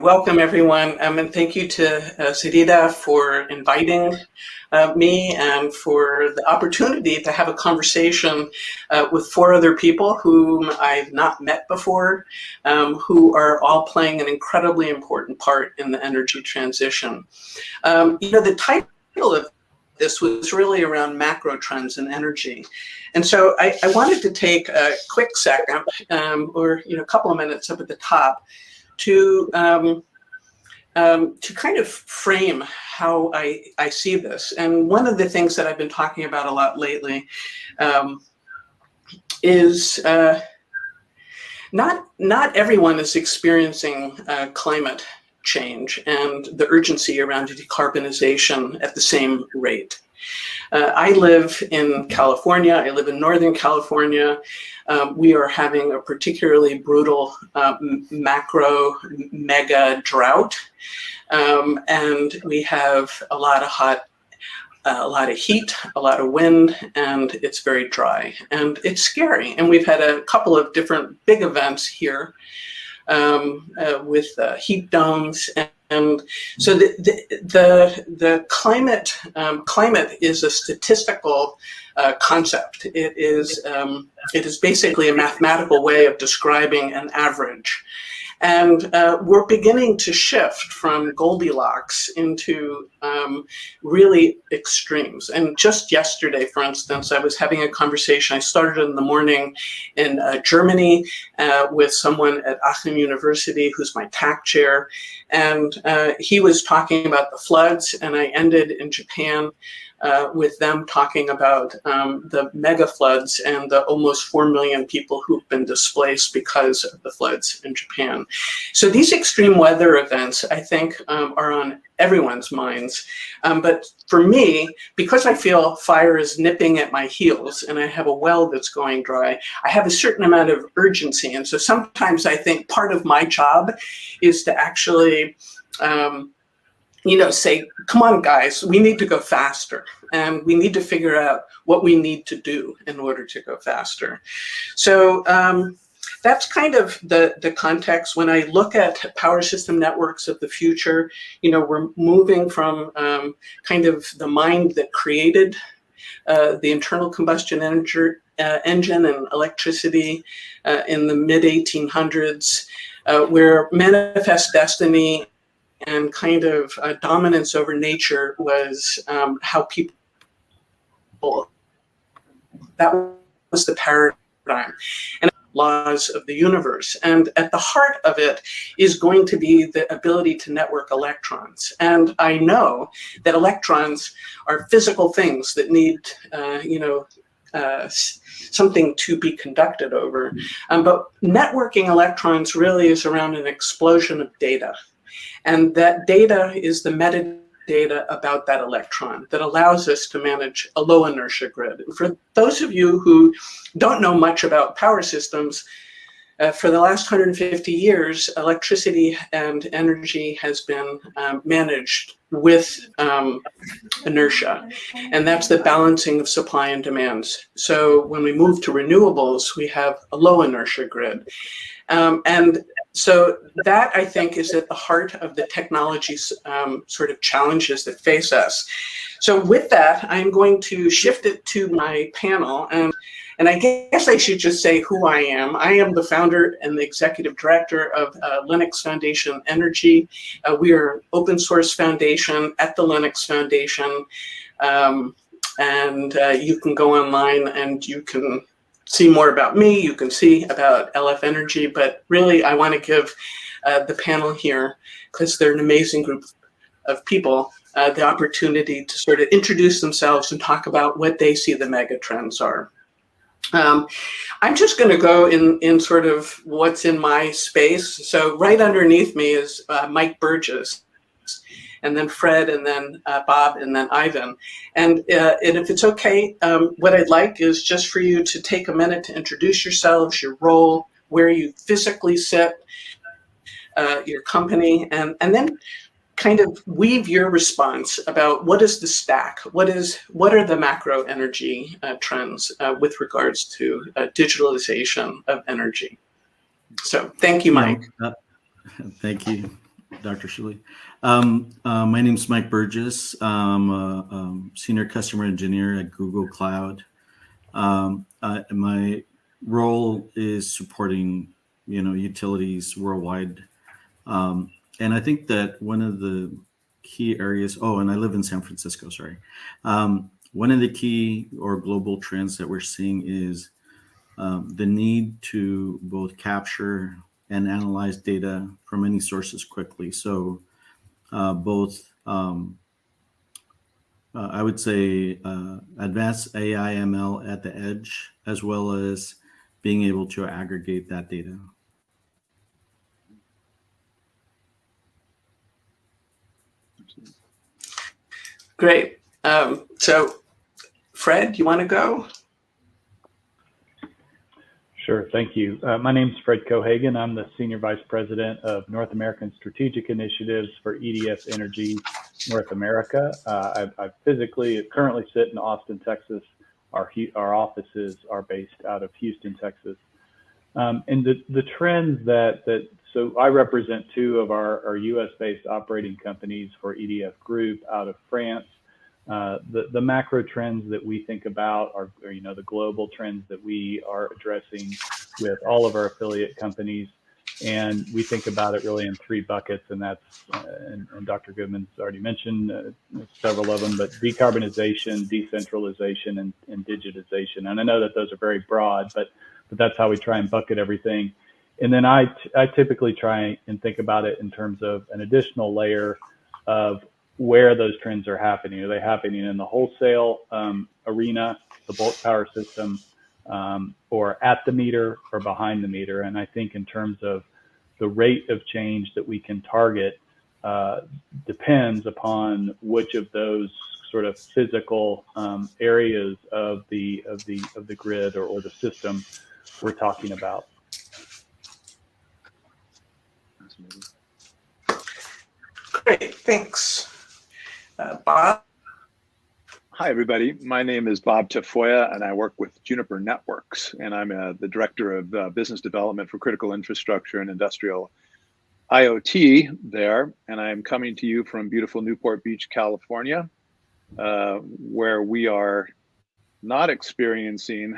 welcome everyone, and thank you to ZEDEDA for inviting me and for the opportunity to have a conversation with 4 other people whom I've not met before, who are all playing an incredibly important part in the energy transition. The title of this was really around macro trends in energy. And so I wanted to take a quick second, or a couple of minutes up at the top, to kind of frame how I see this. And one of the things that I've been talking about a lot lately is not everyone is experiencing climate change and the urgency around decarbonization at the same rate. I live in California. I live in Northern California. We are having a particularly brutal macro mega drought, and we have a lot of heat, a lot of wind, and it's very dry, and it's scary. And we've had a couple of different big events here with heat domes. And so the climate is a statistical concept. It is basically a mathematical way of describing an average. And we're beginning to shift from Goldilocks into really extremes. And just yesterday, for instance, I was having a conversation. I started in the morning in Germany with someone at Aachen University, who's my TAC chair. And he was talking about the floods, and I ended in Japan with them talking about the mega floods and the almost 4 million people who've been displaced because of the floods in Japan. So these extreme weather events, I think, are on everyone's minds. But for me, because I feel fire is nipping at my heels and I have a well that's going dry, I have a certain amount of urgency. And so sometimes I think part of my job is to actually say, come on, guys, we need to go faster, and we need to figure out what we need to do in order to go faster. So that's kind of the context. When I look at power system networks of the future, we're moving from kind of the mind that created the internal combustion engine and electricity in the mid-1800s, where manifest destiny and kind of dominance over nature was how people, that was the paradigm, and laws of the universe. And at the heart of it is going to be the ability to network electrons. And I know that electrons are physical things that need, something to be conducted over. But networking electrons really is around an explosion of data. And that data is the metadata about that electron that allows us to manage a low inertia grid. For those of you who don't know much about power systems, for the last 150 years, electricity and energy has been managed with inertia, and that's the balancing of supply and demands. So when we move to renewables, we have a low inertia grid. And so that, I think, is at the heart of the technology sort of challenges that face us. So with that, I'm going to shift it to my panel. And I guess I should just say who I am. I am the founder and the executive director of Linux Foundation Energy. We are an open source foundation at the Linux Foundation. And you can go online and you can see more about me. You can see about LF Energy, but really I want to give the panel here, because they're an amazing group of people, the opportunity to sort of introduce themselves and talk about what they see the mega trends are. I'm just going to go in sort of what's in my space. So right underneath me is Mike Burgess, and then Fred, and then Bob, and then Ivan. And if it's okay, what I'd like is just for you to take a minute to introduce yourselves, your role, where you physically sit, your company, and then kind of weave your response about what is the stack, what are the macro energy trends with regards to digitalization of energy. So thank you, Mike. Thank you. Dr. Shuli. My name is Mike Burgess. I'm a senior customer engineer at Google Cloud. My role is supporting, utilities worldwide. And I think that one of the key areas, and I live in San Francisco, sorry. One of the key or global trends that we're seeing is the need to both capture and analyze data from any sources quickly. So both, I would say, advanced AI ML at the edge, as well as being able to aggregate that data. Great. So, Fred, you want to go? Sure, thank you. My name is Fred Cohagan. I'm the Senior Vice President of North American Strategic Initiatives for EDF Energy North America. I currently sit in Austin, Texas. Our offices are based out of Houston, Texas. And the trends so I represent two of our US-based operating companies for EDF Group out of France. The macro trends that we think about are the global trends that we are addressing with all of our affiliate companies. And we think about it really in three buckets, and that's, and Dr. Goodman's already mentioned several of them, but decarbonization, decentralization, and digitization. And I know that those are very broad, but that's how we try and bucket everything. And then I typically try and think about it in terms of an additional layer of where those trends are happening. Are they happening in the wholesale arena, the bulk power system, or at the meter or behind the meter? And I think in terms of the rate of change that we can target depends upon which of those sort of physical areas of the grid or the system we're talking about. Great, thanks. Bob? Hi, everybody. My name is Bob Tafoya, and I work with Juniper Networks, and I'm the Director of Business Development for Critical Infrastructure and Industrial IoT there, and I'm coming to you from beautiful Newport Beach, California, where we are not experiencing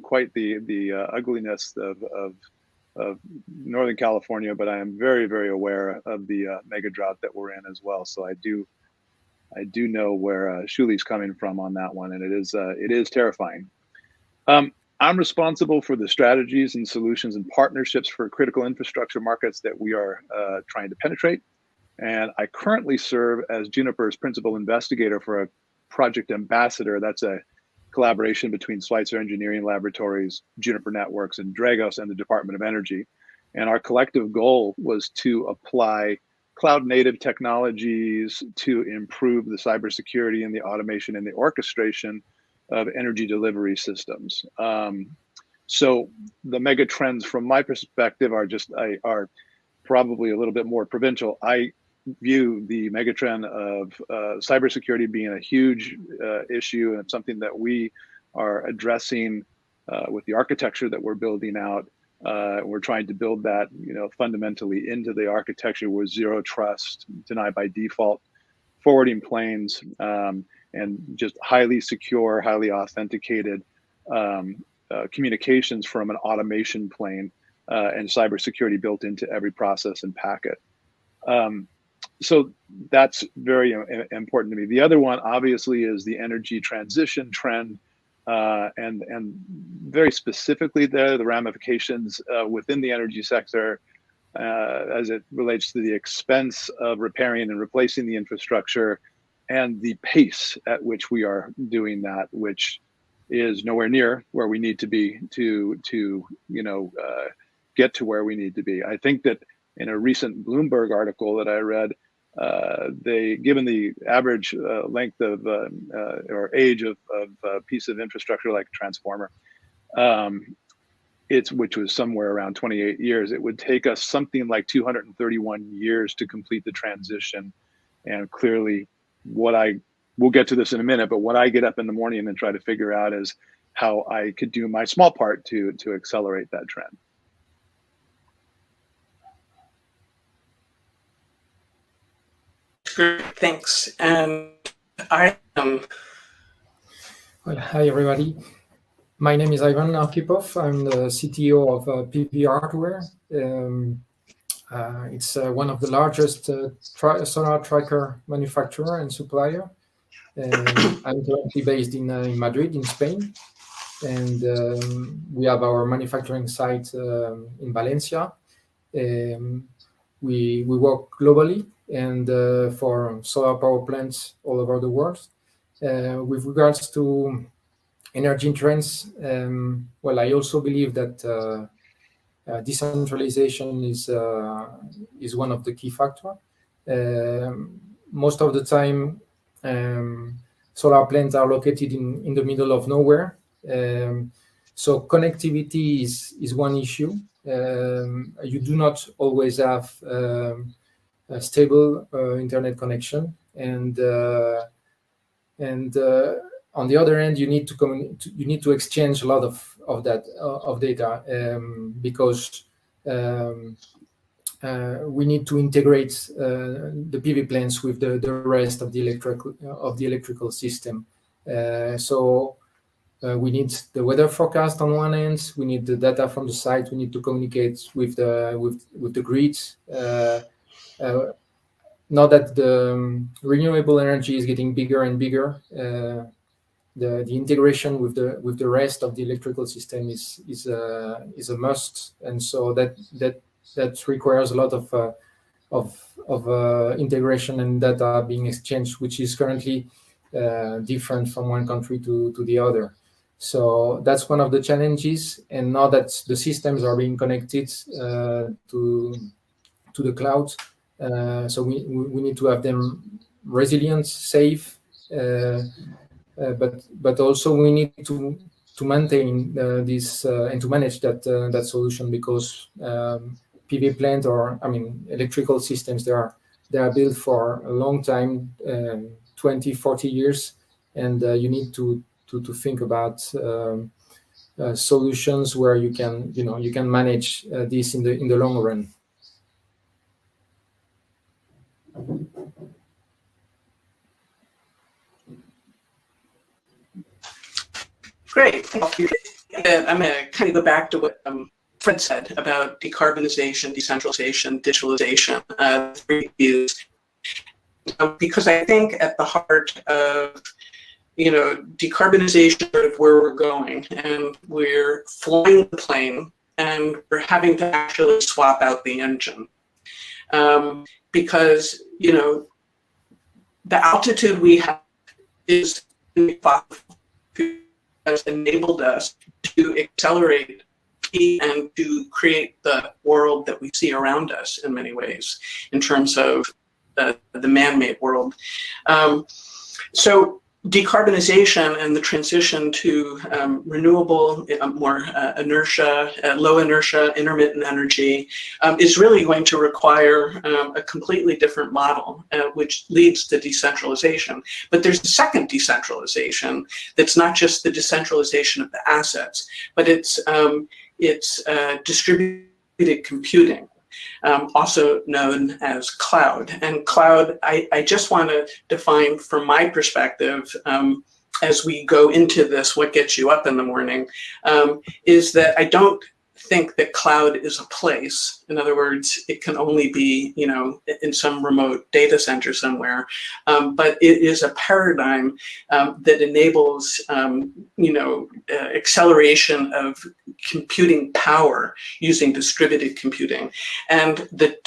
quite the ugliness of Northern California, but I am very, very aware of the mega drought that we're in as well. So I do know where Shuli's coming from on that one, and it is terrifying. I'm responsible for the strategies and solutions and partnerships for critical infrastructure markets that we are trying to penetrate. And I currently serve as Juniper's principal investigator for a project ambassador. That's a collaboration between Schweitzer Engineering Laboratories, Juniper Networks, and Dragos and the Department of Energy. And our collective goal was to apply cloud-native technologies to improve the cybersecurity and the automation and the orchestration of energy delivery systems. So the mega trends from my perspective are probably a little bit more provincial. I view the megatrend of cybersecurity being a huge issue, and it's something that we are addressing with the architecture that we're building out. We're trying to build that, fundamentally into the architecture with zero trust, deny by default, forwarding planes, and just highly secure, highly authenticated communications from an automation plane, and cybersecurity built into every process and packet. So that's very important to me. The other one, obviously, is the energy transition trend, and very specifically the ramifications within the energy sector as it relates to the expense of repairing and replacing the infrastructure and the pace at which we are doing that, which is nowhere near where we need to be to get to where we need to be. I think that in a recent Bloomberg article that I read, given the average length of or age of a piece of infrastructure like a transformer, which was somewhere around 28 years, it would take us something like 231 years to complete the transition. And clearly, we'll get to this in a minute, but what I get up in the morning and try to figure out is how I could do my small part to accelerate that trend. great. Thanks. And I am. Well, hi, everybody. My name is Ivan Arkipoff. I'm the CTO of PV Hardware. It's one of the largest solar tracker manufacturer and supplier. I'm currently based in Madrid, in Spain. And we have our manufacturing site in Valencia. We work globally and for solar power plants all over the world. With regards to energy trends, well, I also believe that decentralization is one of the key factors. Most of the time, solar plants are located in the middle of nowhere. So connectivity is one issue. You do not always have a stable internet connection, and on the other end, you need to exchange a lot of data because we need to integrate the PV plants with the rest of the electrical system. So we need the weather forecast on one end. We need the data from the site. We need to communicate with the grid. Now that the renewable energy is getting bigger and bigger, the integration with the rest of the electrical system is a must, and so that requires a lot of integration and data being exchanged, which is currently different from one country to the other. So that's one of the challenges. And now that the systems are being connected to the cloud, so we need to have them resilient, safe, but also we need to maintain this and to manage that solution, because PV plant electrical systems, they are built for a long time, 20, 40 years, and you need to think about solutions where you can manage this in the long run. Great. Thank you. I'm going to kind of go back to what Fred said about decarbonization, decentralization, digitalization, because I think at the heart of decarbonization of where we're going, and we're flying the plane, and we're having to actually swap out the engine, because the altitude we have has enabled us to accelerate and to create the world that we see around us in many ways, in terms of the man-made world. So decarbonization and the transition to renewable, more low inertia, intermittent energy is really going to require a completely different model, which leads to decentralization. But there's a second decentralization that's not just the decentralization of the assets, but it's distributed computing. Also known as cloud. And cloud, I just want to define from my perspective, as we go into this, what gets you up in the morning, is that I don't think that cloud is a place. In other words, it can only be, in some remote data center somewhere, but it is a paradigm that enables, acceleration of computing power using distributed computing. And the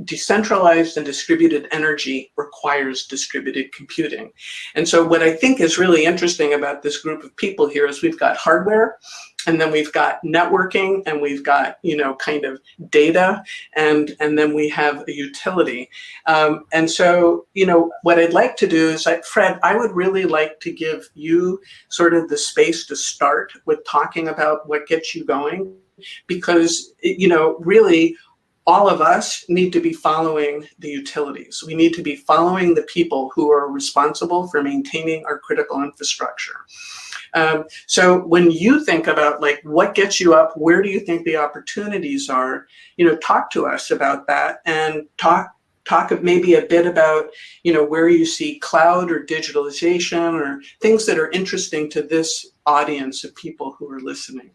decentralized and distributed energy requires distributed computing. And so what I think is really interesting about this group of people here is we've got hardware, and then we've got networking, and we've got, kind of data, and then we have a utility. And so, what I'd like to do is, Fred, I would really like to give you sort of the space to start with talking about what gets you going, because, really, all of us need to be following the utilities. We need to be following the people who are responsible for maintaining our critical infrastructure. So when you think about what gets you up, where do you think the opportunities are, talk to us about that, and talk talk maybe a bit about, where you see cloud or digitalization or things that are interesting to this audience of people who are listening.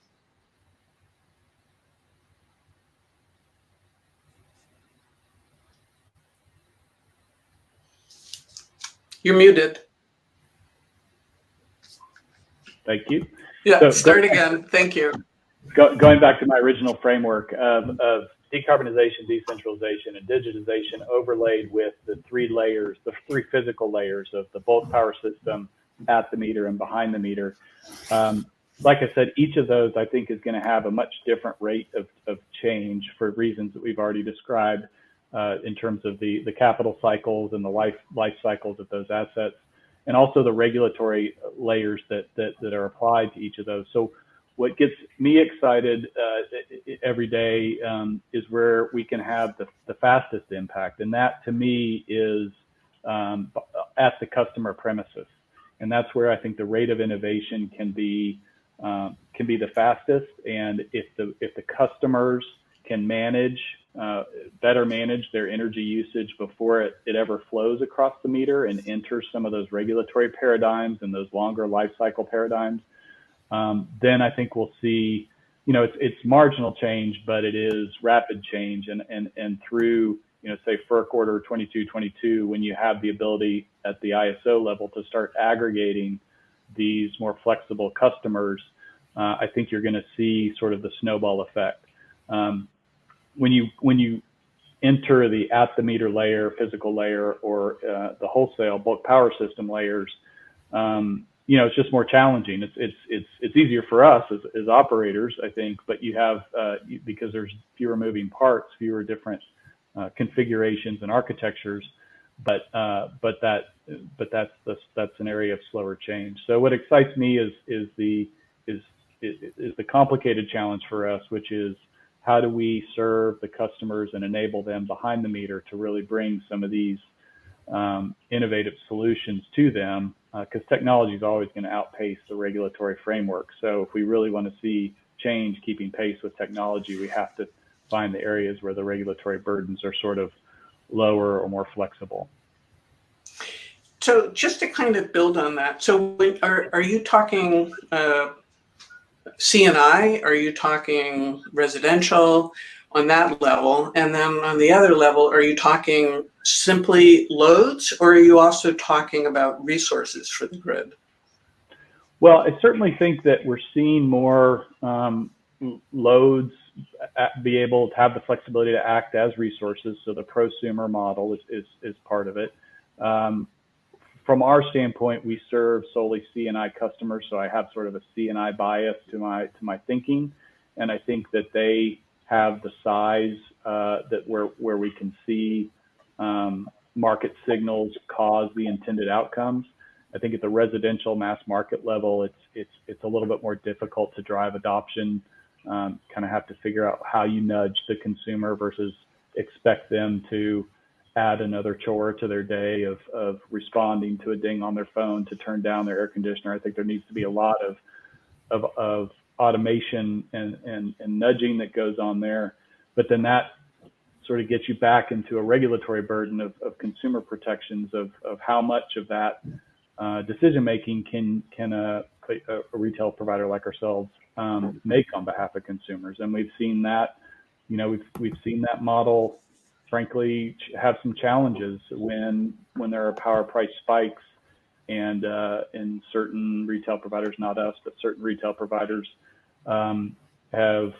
You're muted. Thank you. Yeah, So start again. Thank you. Going back to my original framework of decarbonization, decentralization, and digitization overlaid with the three physical layers of the bulk power system, at the meter, and behind the meter. Like I said, each of those I think is going to have a much different rate of change for reasons that we've already described in terms of the capital cycles and the life cycles of those assets, and also the regulatory layers that are applied to each of those. So what gets me excited every day is where we can have the fastest impact, and that to me is at the customer premises, and that's where I think the rate of innovation can be the fastest. And if the customers can better manage their energy usage before it ever flows across the meter and enters some of those regulatory paradigms and those longer life cycle paradigms, then I think we'll see, it's marginal change, but it is rapid change. And through, say FERC Order 2222, when you have the ability at the ISO level to start aggregating these more flexible customers, I think you're going to see sort of the snowball effect. When you enter the at the meter layer, physical layer, or the wholesale bulk power system layers, it's just more challenging. It's easier for us as operators, I think, but you have because there's fewer moving parts, fewer different configurations and architectures, but that's an area of slower change. So what excites me is the complicated challenge for us, which is how do we serve the customers and enable them behind the meter to really bring some of these innovative solutions to them, because technology is always going to outpace the regulatory framework. So if we really want to see change keeping pace with technology, we have to find the areas where the regulatory burdens are sort of lower or more flexible. So just to kind of build on that, so are you talking C&I? Are you talking residential on that level? And then on the other level, are you talking simply loads, or are you also talking about resources for the grid? Well, I certainly think that we're seeing more loads be able to have the flexibility to act as resources. So the prosumer model is part of it. From our standpoint, we serve solely C&I customers, so I have sort of a C&I bias to my thinking, and I think that they have the size that where we can see market signals cause the intended outcomes. I think at the residential mass market level, it's a little bit more difficult to drive adoption. Kind of have to figure out how you nudge the consumer versus expect them to add another chore to their day of responding to a ding on their phone to turn down their air conditioner. I think there needs to be a lot of automation and nudging that goes on there. But then that sort of gets you back into a regulatory burden of consumer protections of how much of that decision-making can a retail provider like ourselves make on behalf of consumers. And we've seen that, we've seen that model frankly have some challenges when there are power price spikes and certain retail providers, not us, but certain retail providers have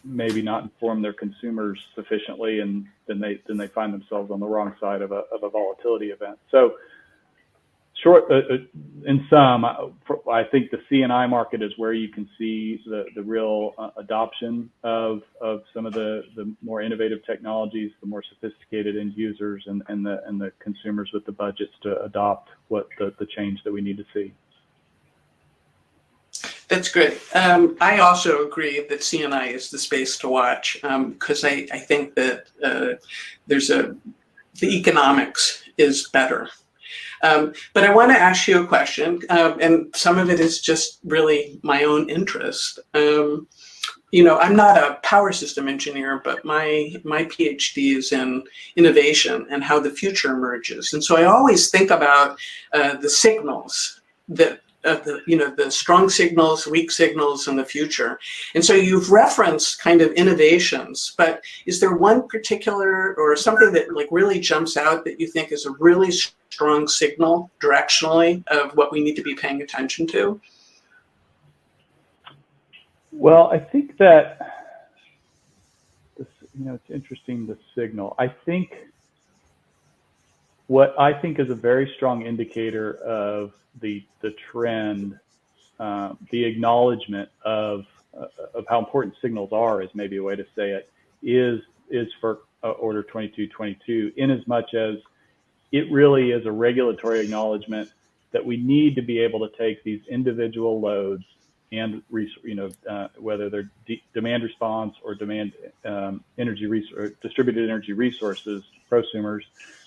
maybe not informed their consumers sufficiently, and then they find themselves on the wrong side of a volatility event. So in sum, I think the C&I market is where you can see the real adoption of some of the more innovative technologies, the more sophisticated end users, and the consumers with the budgets to adopt what the change that we need to see. That's great. I also agree that C&I is the space to watch, because I think that the economics is better. But I want to ask you a question, and some of it is just really my own interest. I'm not a power system engineer, but my PhD is in innovation and how the future emerges. And so I always think about the signals that the strong signals, weak signals in the future. And so you've referenced kind of innovations, but is there one particular or something that like really jumps out that you think is a really strong signal directionally of what we need to be paying attention to? Well, I think that it's interesting, the signal. I think what I think is a very strong indicator of the trend, the acknowledgement of how important signals are, is maybe a way to say it, is for Order 2222, in as much as it really is a regulatory acknowledgement that we need to be able to take these individual loads and whether they're demand response or demand distributed energy resources, prosumers.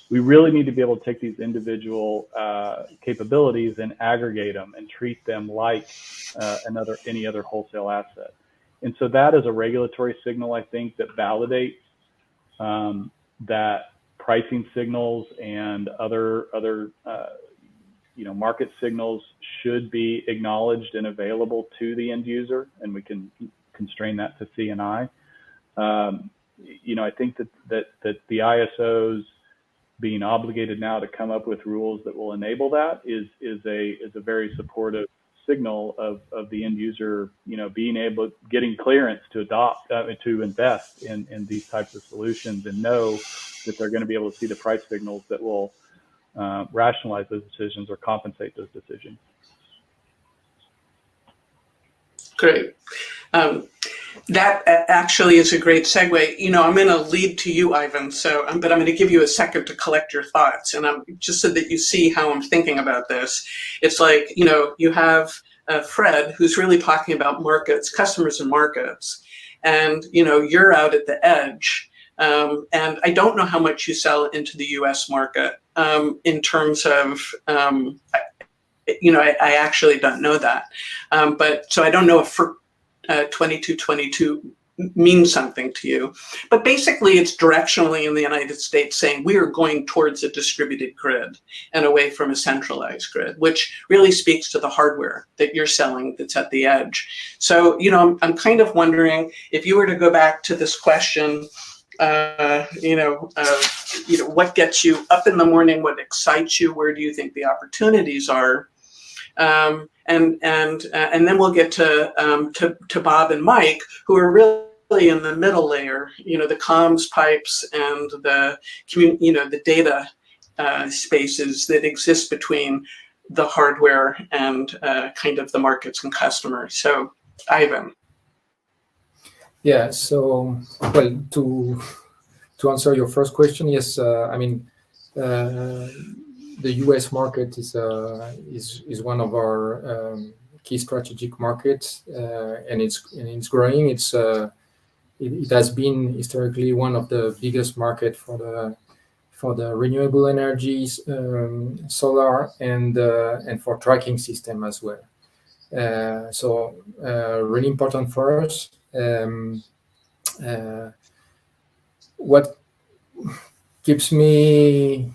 We really need to be able to take these individual capabilities and aggregate them and treat them like any other wholesale asset. And so that is a regulatory signal, I think, that validates that pricing signals and other market signals should be acknowledged and available to the end user, and we can constrain that to C&I. I think that the ISOs being obligated now to come up with rules that will enable that is a very supportive signal of the end user, getting clearance to adopt, to invest in these types of solutions, and know that they're going to be able to see the price signals that will rationalize those decisions or compensate those decisions. Great. That actually is a great segue. I'm going to lead to you, Ivan. But I'm going to give you a second to collect your thoughts, and just so that you see how I'm thinking about this. It's like you have Fred, who's really talking about markets, customers, and markets, and you're out at the edge. And I don't know how much you sell into the U.S. market in terms of. I actually don't know that, but so I don't know if 2222 means something to you, but basically it's directionally in the United States saying we are going towards a distributed grid and away from a centralized grid, which really speaks to the hardware that you're selling that's at the edge. So, I'm kind of wondering if you were to go back to this question, what gets you up in the morning, what excites you, where do you think the opportunities are? And then we'll get to Bob and Mike, who are really in the middle layer, the comms pipes and the data spaces that exist between the hardware and kind of the markets and customers. So, Ivan. Yeah. So, well, to answer your first question, yes. The U.S. market is one of our key strategic markets, and it's growing. It has been historically one of the biggest market for the renewable energies, solar, and for tracking system as well. So really important for us. What keeps me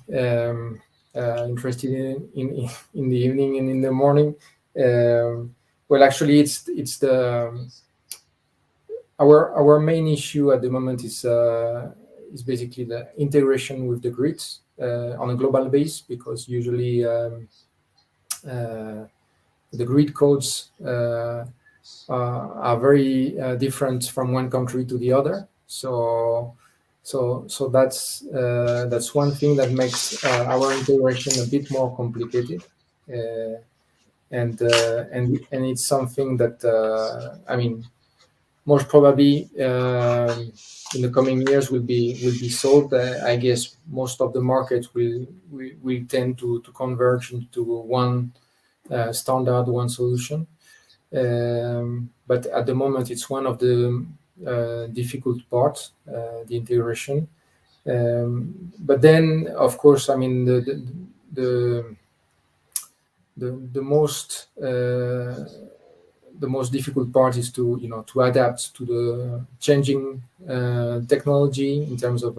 interested in the evening and in the morning, well, actually, it's our main issue at the moment is basically the integration with the grids on a global base, because usually the grid codes are very different from one country to the other. So that's one thing that makes our integration a bit more complicated, and it's something that most probably in the coming years will be solved. I guess most of the markets will tend to converge into one standard, one solution. But at the moment, it's one of the difficult parts, the integration. But then, of course, the most the most difficult part is to to adapt to the changing technology in terms of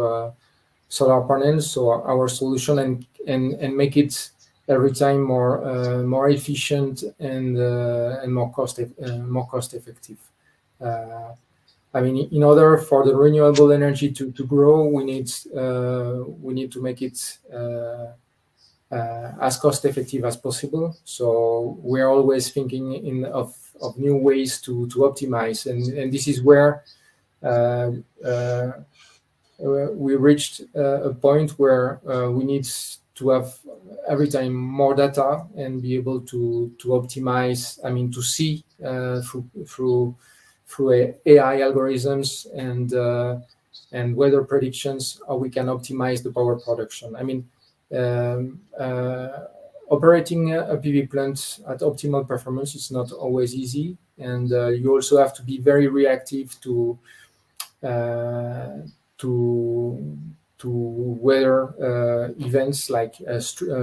solar panels. So our solution and make it every time more efficient and more cost effective. I mean, in order for the renewable energy to grow, we need to make it as cost effective as possible. So we're always thinking of new ways to optimize, and this is where we reached a point where we need to have every time more data and be able to optimize. I mean, to see through AI algorithms and weather predictions how we can optimize the power production. I mean, operating a PV plant at optimal performance is not always easy, and you also have to be very reactive to weather events like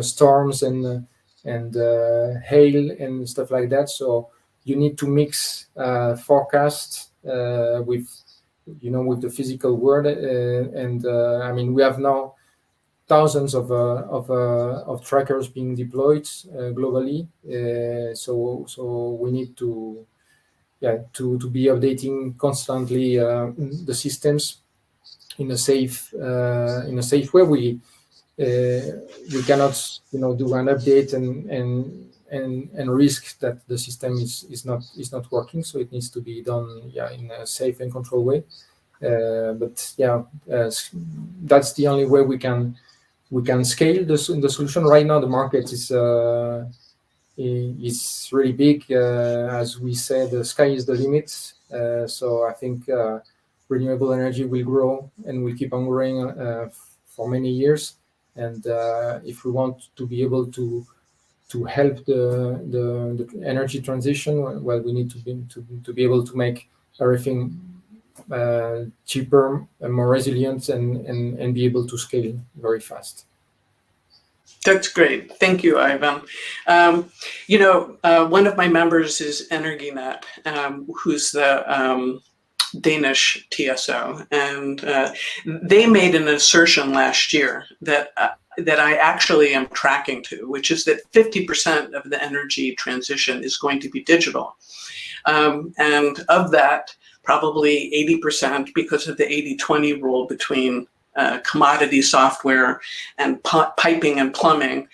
storms and hail and stuff like that. So you need to mix forecasts with the physical world, and I mean, we have now thousands of trackers being deployed globally. So we need to be updating constantly the systems in a safe way. We cannot do an update and risk that the system is not working. So it needs to be done in a safe and controlled way. But that's the only way we can scale the solution. Right now, the market is really big. As we said, the sky is the limit. So I think renewable energy will grow and will keep on growing for many years. And if we want to be able to help the energy transition, well, we need to be able to make everything cheaper and more resilient and be able to scale very fast. That's great. Thank you, Ivan. One of my members is Energinet, who's the Danish TSO, and they made an assertion last year that I actually am tracking to, which is that 50% of the energy transition is going to be digital. And of that, probably 80%, because of the 80-20 rule between commodity software and piping and plumbing,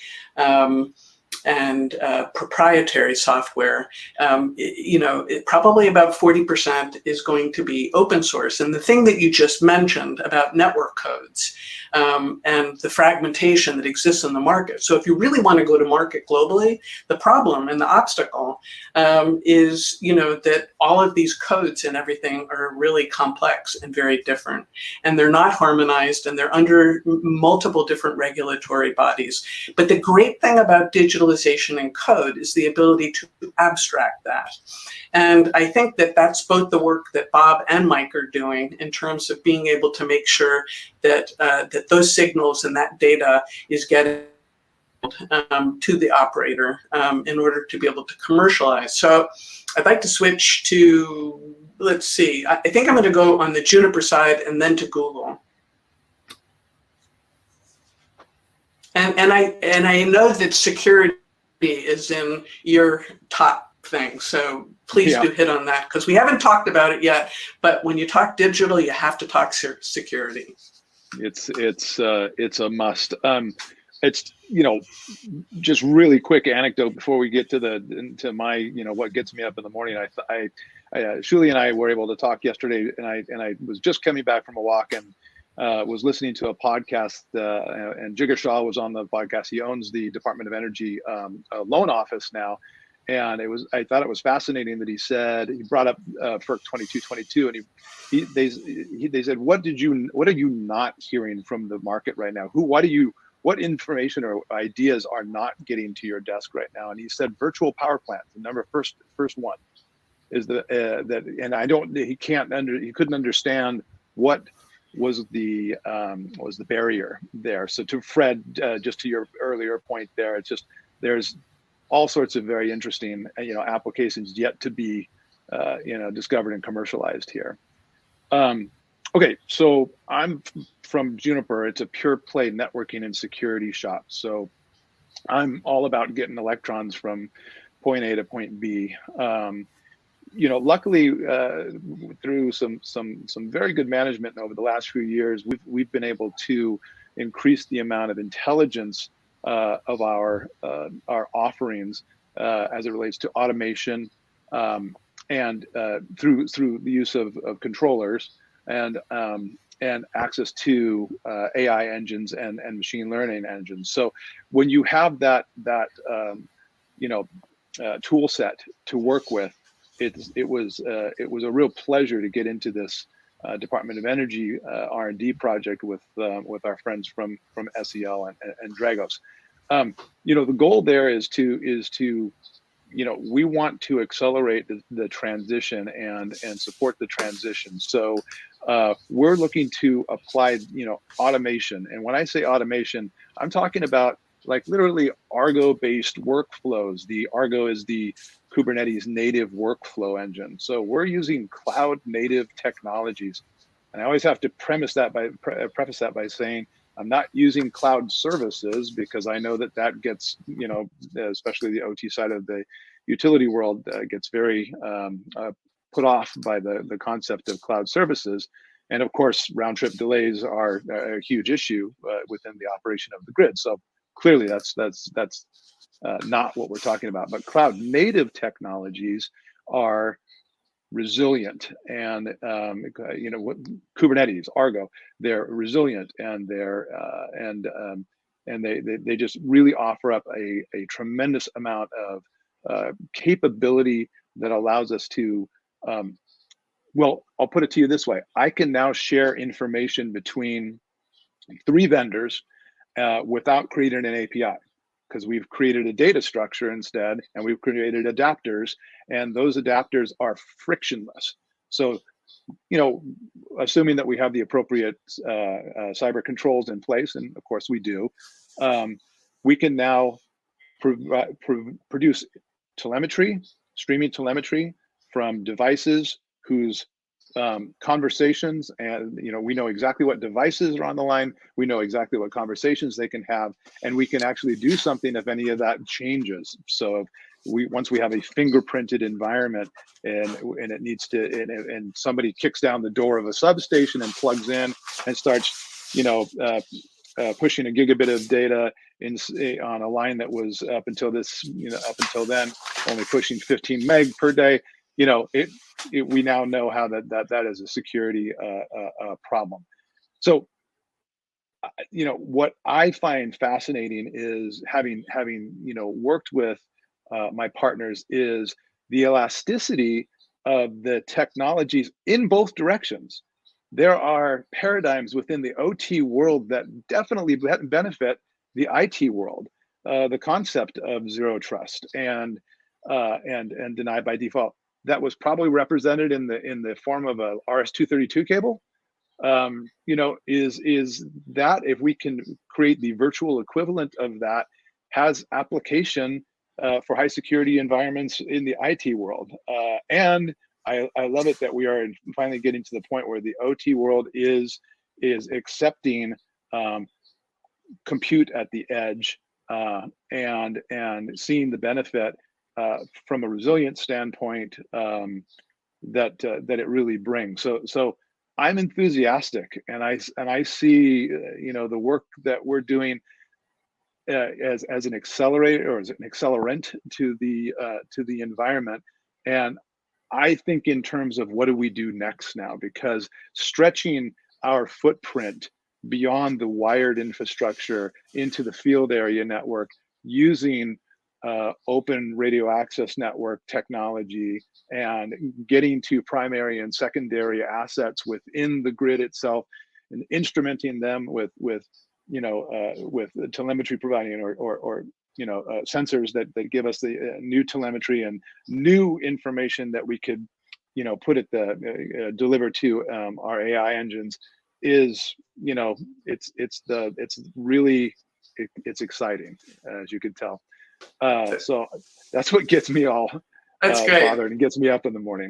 and proprietary software, probably about 40% is going to be open source. And the thing that you just mentioned about network codes and the fragmentation that exists in the market. So if you really want to go to market globally, the problem and the obstacle is, that all of these codes and everything are really complex and very different. And they're not harmonized, and they're under multiple different regulatory bodies. But the great thing about digitalization and code is the ability to abstract that. And I think that that's both the work that Bob and Mike are doing in terms of being able to make sure that that those signals and that data is getting to the operator in order to be able to commercialize. So I'd like to switch to, let's see, I think I'm going to go on the Juniper side and then to Google. And I know that security is in your top thing, so please do hit on that, because we haven't talked about it yet. But when you talk digital, you have to talk security. It's a must. It's just really quick anecdote before we get to my what gets me up in the morning. Shuli and I were able to talk yesterday, and I was just coming back from a walk and was listening to a podcast, and Jigar Shah was on the podcast. He owns the Department of Energy loan office now, and I thought it was fascinating that he brought up FERC 2222, and they said, what are you not hearing from the market right now? What information or ideas are not getting to your desk right now? And he said virtual power plants. The first one is that and he couldn't understand what was the barrier there. So to Fred, just to your earlier point there, it's just there's all sorts of very interesting applications yet to be discovered and commercialized here. Okay, so I'm from Juniper. It's a pure play networking and security shop. So I'm all about getting electrons from point A to point B. Luckily, through some very good management over the last few years, we've been able to increase the amount of intelligence of our offerings as it relates to automation, and through the use of controllers and access to AI engines and machine learning engines. So when you have that tool set to work with, it was a real pleasure to get into this Department of Energy R&D project with our friends from SEL and Dragos. The goal there is to we want to accelerate the transition and support the transition. So we're looking to apply automation. And when I say automation, I'm talking about like literally Argo-based workflows. The Argo is the Kubernetes native workflow engine. So we're using cloud native technologies. And I always have to preface that by saying I'm not using cloud services, because I know that gets, especially the OT side of the utility world, gets very put off by the concept of cloud services. And of course, round trip delays are a huge issue within the operation of the grid. So clearly that's not what we're talking about. But cloud native technologies are resilient, and Kubernetes, Argo, they're resilient, and they just really offer up a tremendous amount of capability that allows us to, well, I'll put it to you this way: I can now share information between 3 vendors without creating an API, because we've created a data structure instead, and we've created adapters, and those adapters are frictionless. So, assuming that we have the appropriate cyber controls in place, and of course we do, we can now produce telemetry, streaming telemetry from devices whose conversations, and we know exactly what devices are on the line, we know exactly what conversations they can have, and we can actually do something if any of that changes. So once we have a fingerprinted environment, and it needs to, and somebody kicks down the door of a substation and plugs in and starts pushing a gigabit of data on a line that was up until then only pushing 15 meg per day, we now know how that is a security problem. So, what I find fascinating is having worked with my partners, is the elasticity of the technologies in both directions. There are paradigms within the OT world that definitely benefit the IT world. The concept of zero trust and deny by default, that was probably represented in the form of a RS-232 cable. Is that, if we can create the virtual equivalent of that, has application for high security environments in the IT world. And I love it that we are finally getting to the point where the OT world is accepting compute at the edge, and seeing the benefit from a resilient standpoint that it really brings. So I'm enthusiastic, and I see the work that we're doing as an accelerator, or as an accelerant to the environment. And I think in terms of what do we do next now, because stretching our footprint beyond the wired infrastructure into the field area network, using open radio access network technology, and getting to primary and secondary assets within the grid itself, and instrumenting them with telemetry providing or sensors that give us the new telemetry and new information that we could put at the deliver to our AI engines, is it's really exciting, as you can tell. So that's what gets me all That's great. bothered and gets me up in the morning.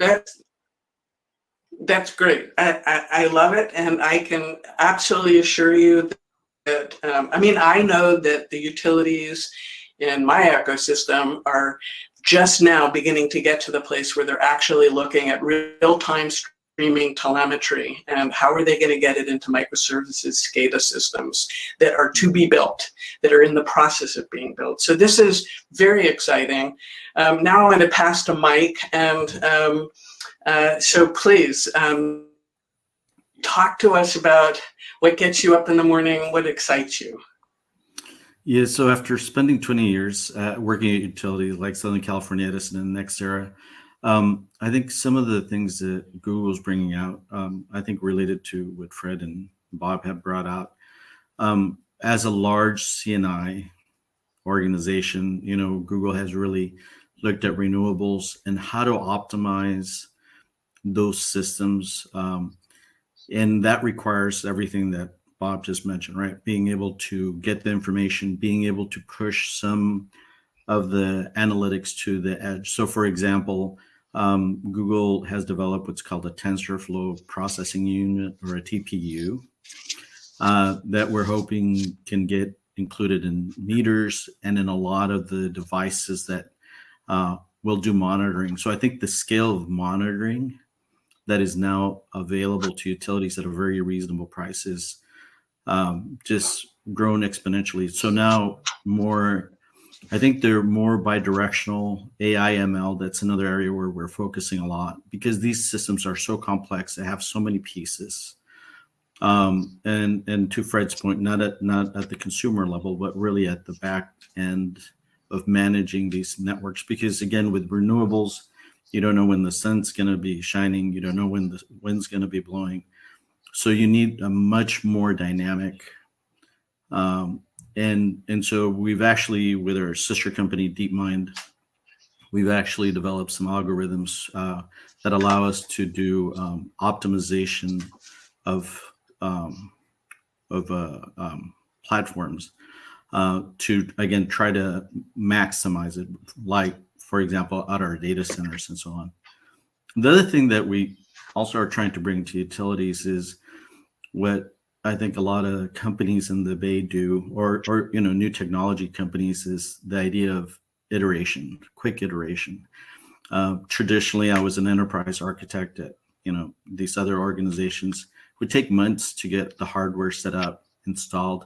That's great. I love it, and I can absolutely assure you that I know that the utilities in my ecosystem are just now beginning to get to the place where they're actually looking at real-time streaming telemetry and how are they going to get it into microservices SCADA systems that are to be built, that are in the process of being built. So this is very exciting. Now I'm going to pass to Mike, and so please talk to us about what gets you up in the morning, what excites you. Yeah, so after spending 20 years working at utilities like Southern California Edison and NextEra, I think some of the things that Google's bringing out, I think related to what Fred and Bob have brought out, as a large CNI organization, Google has really looked at renewables and how to optimize those systems. And that requires everything that Bob just mentioned, right? Being able to get the information, being able to push some of the analytics to the edge. So for example, Google has developed what's called a TensorFlow processing unit, or a TPU, that we're hoping can get included in meters and in a lot of the devices that will do monitoring. So I think the scale of monitoring that is now available to utilities at a very reasonable prices just grown exponentially. So now I think they're more bi-directional AI ML. That's another area where we're focusing a lot because these systems are so complex. They have so many pieces. And to Fred's point, not at the consumer level, but really at the back end of managing these networks. Because again, with renewables, you don't know when the sun's going to be shining. You don't know when the wind's going to be blowing. So you need a much more dynamic. And so we've actually, with our sister company, DeepMind, we've actually developed some algorithms that allow us to do optimization of platforms to, again, try to maximize it, like, for example, at our data centers and so on. The other thing that we also are trying to bring to utilities is what I think a lot of companies in the Bay do, or new technology companies, is the idea of iteration, quick iteration. Traditionally, I was an enterprise architect at these other organizations. It would take months to get the hardware set up, installed.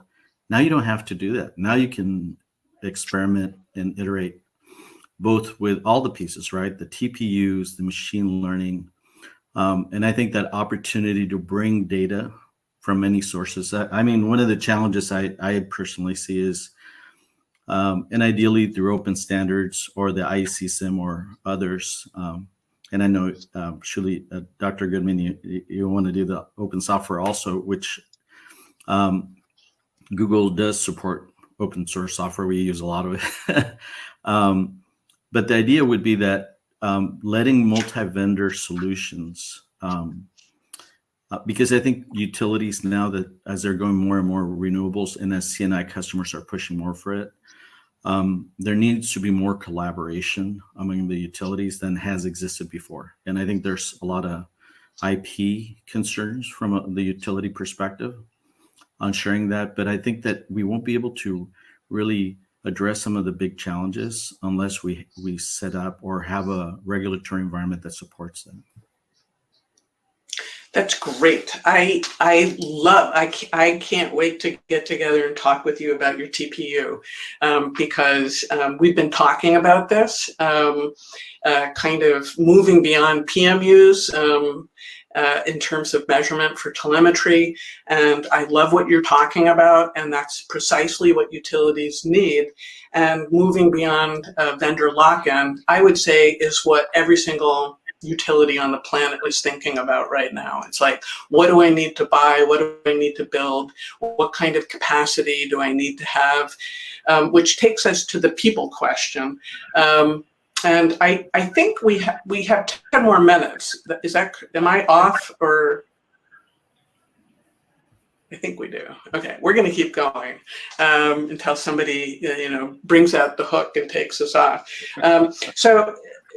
Now you don't have to do that. Now you can experiment and iterate both with all the pieces, right? The TPUs, the machine learning. And I think that opportunity to bring data from many sources. One of the challenges I personally see is, and ideally through open standards or the IEC SIM or others. And I know, Shuli, Dr. Goodman, you want to do the open software also, which Google does support open source software. We use a lot of it. But the idea would be that letting multi-vendor solutions, because I think utilities now, that as they're going more and more renewables and as CNI customers are pushing more for it, there needs to be more collaboration among the utilities than has existed before. And I think there's a lot of IP concerns from the utility perspective on sharing that. But I think that we won't be able to really address some of the big challenges unless we set up or have a regulatory environment that supports them. That's great. I can't wait to get together and talk with you about your TPU because we've been talking about this, kind of moving beyond PMUs in terms of measurement for telemetry. And I love what you're talking about, and that's precisely what utilities need. And moving beyond vendor lock-in, I would say, is what every single utility on the planet is thinking about right now. It's like, what do I need to buy? What do I need to build? What kind of capacity do I need to have? Which takes us to the people question. And I think we have 10 more minutes. Am I off, or? I think we do. Okay, we're going to keep going until somebody brings out the hook and takes us off. So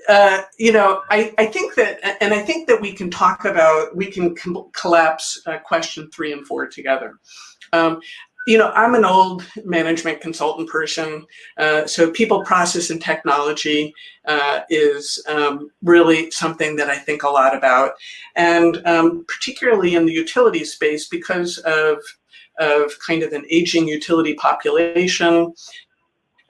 I think that we can talk about, we can collapse question 3 and 4 together. I'm an old management consultant person, so people, process, and technology is really something that I think a lot about, and particularly in the utility space because of kind of an aging utility population,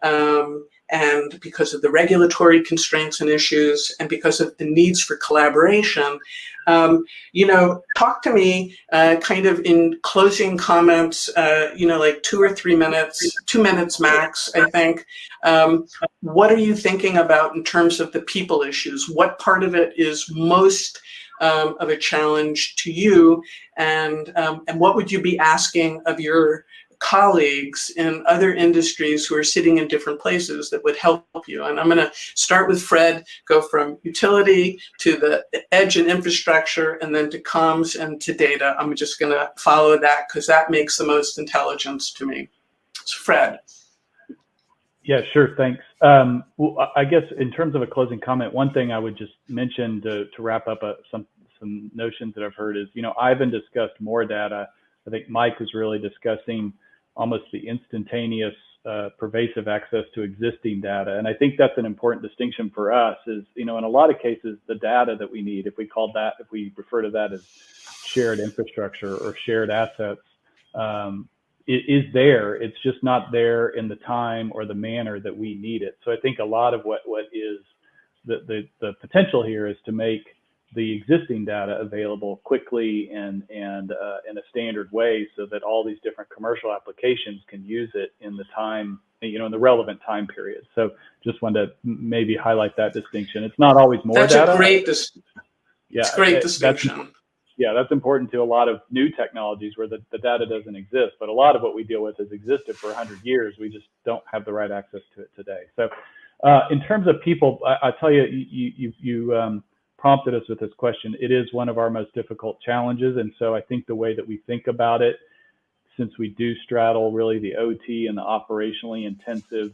and because of the regulatory constraints and issues, and because of the needs for collaboration. Talk to me kind of in closing comments, like 2 or 3 minutes, 2 minutes max, I think. What are you thinking about in terms of the people issues? What part of it is most of a challenge to you? And what would you be asking of your colleagues in other industries who are sitting in different places that would help you? And I'm going to start with Fred, go from utility to the edge and infrastructure, and then to comms and to data. I'm just going to follow that because that makes the most intelligence to me. So Fred. Yeah, sure. Thanks. Well, I guess in terms of a closing comment, one thing I would just mention to wrap up some notions that I've heard is, Ivan discussed more data. I think Mike was really discussing almost the instantaneous pervasive access to existing data. And I think that's an important distinction for us is, in a lot of cases, the data that we need, if we refer to that as shared infrastructure or shared assets, it is there. It's just not there in the time or the manner that we need it. So I think a lot of what is the potential here is to make the existing data available quickly and in a standard way so that all these different commercial applications can use it in the time, in the relevant time period. So just wanted to maybe highlight that distinction. It's not always more data. That's a great distinction. That's important to a lot of new technologies where the data doesn't exist, but a lot of what we deal with has existed for 100 years. We just don't have the right access to it today. So in terms of people, I tell you, you prompted us with this question. It is one of our most difficult challenges. And so I think the way that we think about it, since we do straddle really the OT and the operationally intensive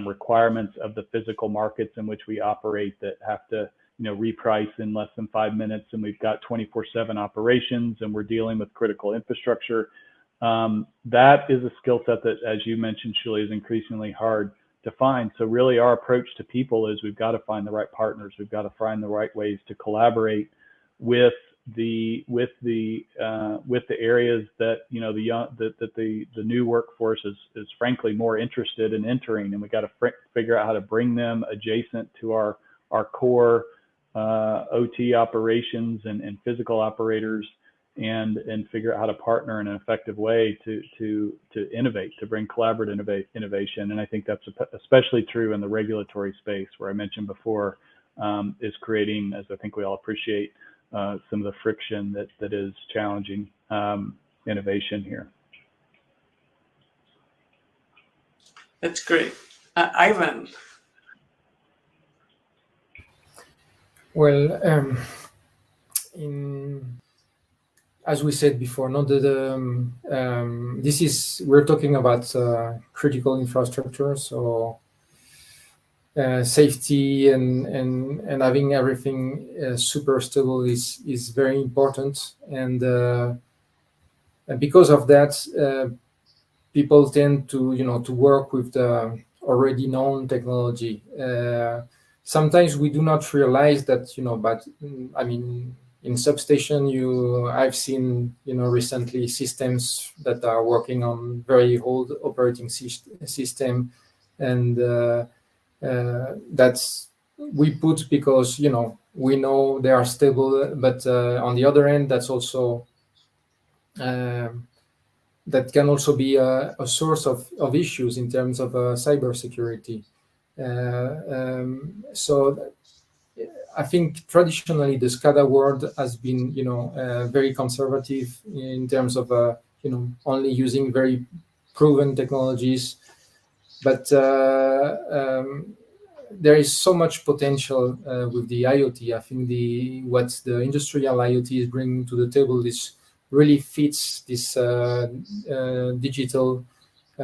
requirements of the physical markets in which we operate that have to, reprice in less than 5 minutes, and we've got 24/7 operations, and we're dealing with critical infrastructure. That is a skill set that, as you mentioned, Shuli, is increasingly hard to find. So really our approach to people is we've got to find the right partners. We've got to find the right ways to collaborate with the areas that, the new workforce is frankly more interested in entering, and we got to figure out how to bring them adjacent to our core OT operations and physical operators, and figure out how to partner in an effective way to innovate, to bring collaborative innovation. And I think that's especially true in the regulatory space, where I mentioned before, is creating, as I think we all appreciate, some of the friction that is challenging innovation here. That's great. Ivan. Well, as we said before, we're talking about critical infrastructure, so safety and having everything super stable is very important, and because of that, people tend to work with the already known technology. Sometimes we do not realize that, but I mean, in substation, I've seen, recently systems that are working on very old operating system, and that's we put because, we know they are stable, but on the other end, that's also that can also be a source of issues in terms of cybersecurity. So I think traditionally the SCADA world has been, very conservative in terms of, only using very proven technologies. But there is so much potential with the IoT. I think what the industrial IoT is bringing to the table is really fits this digital,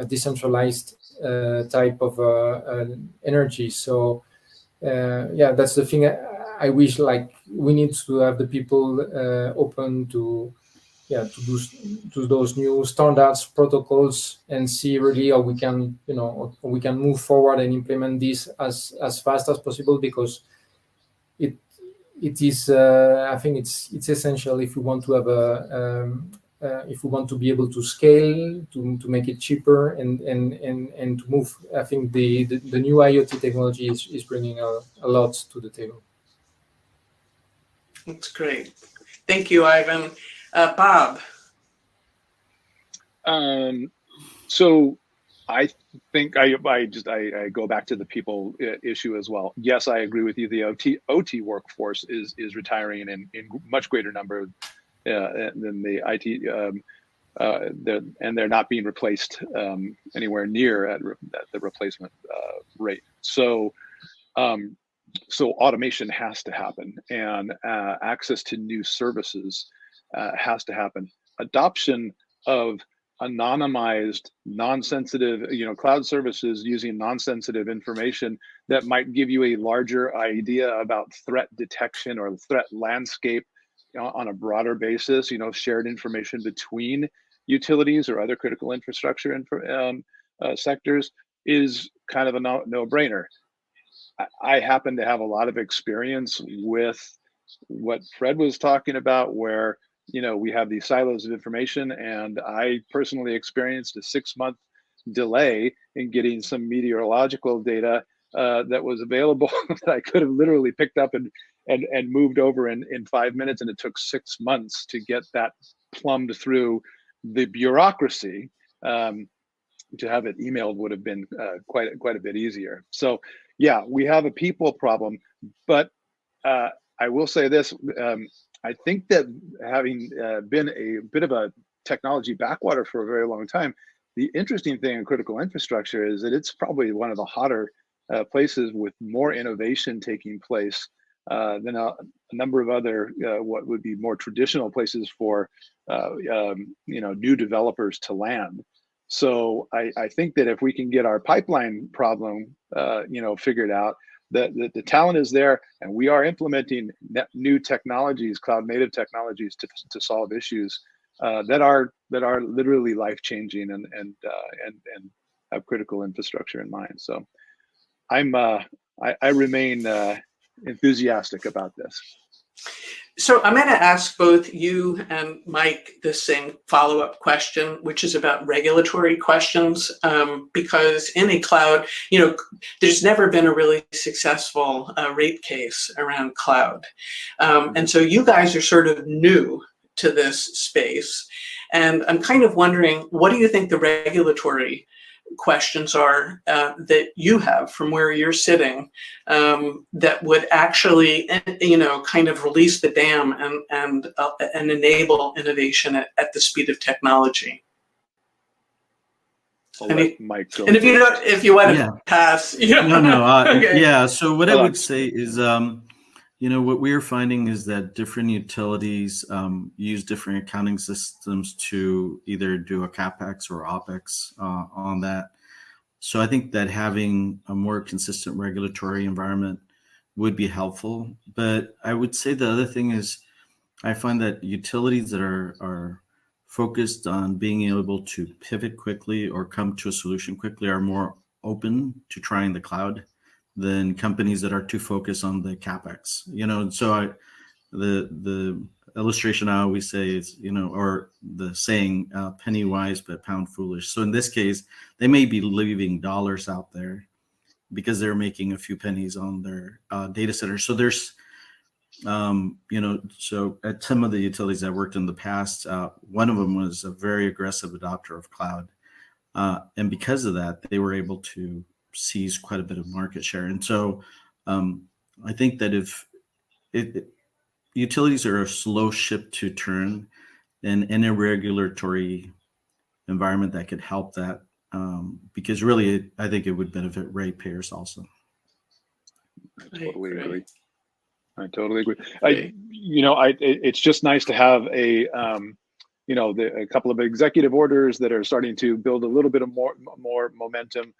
decentralized type of energy. So yeah, that's the thing. I wish, like, we need to have the people open to, yeah, to those new standards, protocols, and see really how we can, we can move forward and implement this as fast as possible, because it is, I think it's essential if we want to have if we want to be able to scale, to make it cheaper, and to move. I think the new IoT technology is bringing a lot to the table. That's great. Thank you, Ivan. Bob. So I think I go back to the people issue as well. Yes, I agree with you. The OT workforce is retiring in much greater number than the IT, and they're not being replaced anywhere near at the replacement rate. So automation has to happen, and access to new services has to happen. Adoption of anonymized, non-sensitive, cloud services using non-sensitive information that might give you a larger idea about threat detection or threat landscape on a broader basis, shared information between utilities or other critical infrastructure sectors is kind of a no-brainer. I happen to have a lot of experience with what Fred was talking about, where we have these silos of information, and I personally experienced a 6-month delay in getting some meteorological data that was available that I could have literally picked up and moved over in 5 minutes, and it took 6 months to get that plumbed through the bureaucracy. To have it emailed would have been quite a bit easier. So yeah, we have a people problem, but I will say this. I think that having been a bit of a technology backwater for a very long time, the interesting thing in critical infrastructure is that it's probably one of the hotter places with more innovation taking place than a number of other what would be more traditional places for new developers to land. So I think that if we can get our pipeline problem figured out, the talent is there, and we are implementing new technologies, cloud native technologies, to solve issues that are literally life changing and have critical infrastructure in mind. So I remain enthusiastic about this. So I'm going to ask both you and Mike the same follow-up question, which is about regulatory questions, because in a cloud, there's never been a really successful rate case around cloud. And so you guys are sort of new to this space. And I'm kind of wondering, what do you think the regulatory questions are that you have from where you're sitting that would actually, kind of release the dam and enable innovation at the speed of technology? Mike go and if you want to pass, okay. Yeah. So what I would say is, what we're finding is that different utilities use different accounting systems to either do a CapEx or OpEx on that. So I think that having a more consistent regulatory environment would be helpful. But I would say the other thing is, I find that utilities that are focused on being able to pivot quickly or come to a solution quickly are more open to trying the cloud than companies that are too focused on the CapEx. So the illustration I always say is, or the saying, penny wise but pound foolish. So in this case, they may be leaving dollars out there because they're making a few pennies on their data center. So there's, so at some of the utilities I worked in the past, one of them was a very aggressive adopter of cloud. And because of that, they were able to seize quite a bit of market share. And so I think that if utilities are a slow ship to turn, and in a regulatory environment that could help that, because really, I think it would benefit ratepayers also. I totally agree. It's just nice to have a couple of executive orders that are starting to build a little bit of more momentum.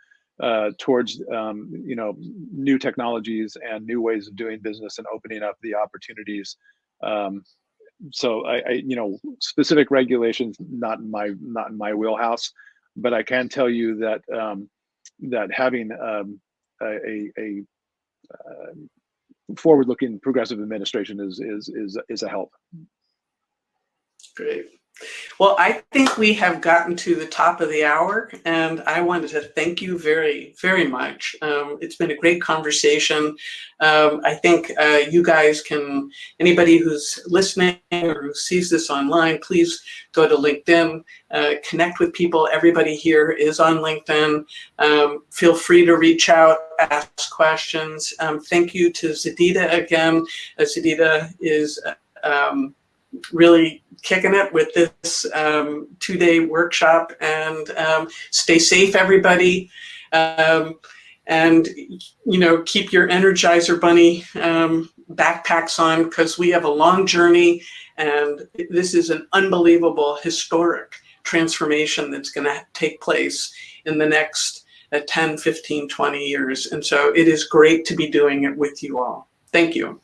towards new technologies and new ways of doing business and opening up the opportunities. So specific regulations not in my wheelhouse, but I can tell you that that having a forward-looking progressive administration is a help. Great. Well, I think we have gotten to the top of the hour, and I wanted to thank you very, very much. It's been a great conversation. I think you guys can, anybody who's listening or who sees this online, please go to LinkedIn, connect with people. Everybody here is on LinkedIn. Feel free to reach out, ask questions. Thank you to ZEDEDA again. ZEDEDA is really kicking it with this 2-day workshop, and stay safe, everybody. And keep your Energizer Bunny backpacks on, because we have a long journey, and this is an unbelievable historic transformation that's going to take place in the next 10, 15, 20 years. And so it is great to be doing it with you all. Thank you.